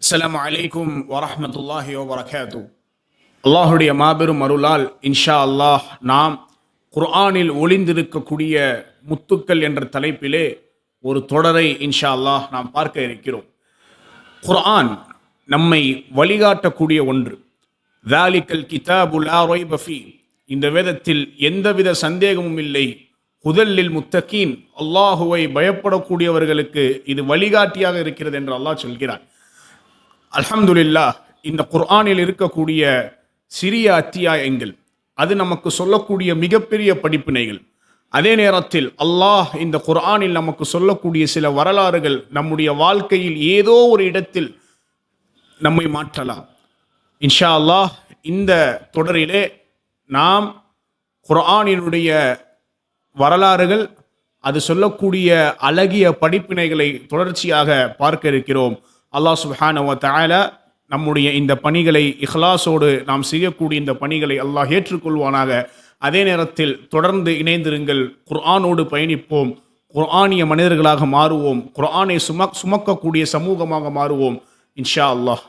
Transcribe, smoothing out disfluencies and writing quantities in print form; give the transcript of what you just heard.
அஸ்ஸலாமு அலைக்கும் வரஹ்மத்துல்லாஹி வபரகாத்து. அல்லாஹுடைய மாபெரும் அருளால் இன்ஷா அல்லாஹ் நாம் குர்ஆனில் ஒளிந்திருக்கக்கூடிய முத்துக்கள் என்ற தலைப்பிலே ஒரு தொடரை இன்ஷா அல்லாஹ் நாம் பார்க்க இருக்கிறோம். குர்ஆன் நம்மை வழிகாட்டக்கூடிய ஒன்று. ذَلِكَ الْكِتَابُ لَا رَيْبَ فِيهِ, இந்த வேதத்தில் எந்தவித சந்தேகமும் இல்லை. ஹுதல்லில் முத்தகீன், அல்லாஹுவை பயப்படக்கூடியவர்களுக்கு இது வழிகாட்டியாக இருக்கிறது என்று அல்லாஹ் சொல்கிறார். அல்ஹம்துலில்லாஹ், இந்த குர்ஆனில் இருக்கக்கூடிய சிறிய அத்தியாயங்கள் அது நமக்கு சொல்லக்கூடிய மிகப்பெரிய படிப்பினைகள். அதே நேரத்தில் அல்லாஹ் இந்த குர்ஆனில் நமக்கு சொல்லக்கூடிய சில வரலாறுகள் நம்முடைய வாழ்க்கையில் ஏதோ ஒரு இடத்தில் நம்மை மாற்றலாம். இன்ஷா அல்லாஹ் இந்த தொடரிலே நாம் குர்ஆனினுடைய வரலாறுகள், அது சொல்லக்கூடிய அழகிய படிப்பினைகளை தொடர்ச்சியாக பார்க்க இருக்கிறோம். அல்லாஹ் சுப்ஹானஹு வ தஆலா நம்முடைய இந்த பணிகளை இஹ்லாஸோடு நாம் செய்யக்கூடிய இந்த பணிகளை அல்லாஹ் ஏற்றுக்கொள்வானாக. அதே நேரத்தில் தொடர்ந்து இணைந்திருங்கள், குர்ஆனோடு பயணிப்போம், குர்ஆனிய மனிதர்களாக மாறுவோம், குர்ஆனை சுமக்கக்கூடிய சமூகமாக மாறுவோம் இன்ஷா அல்லாஹ்.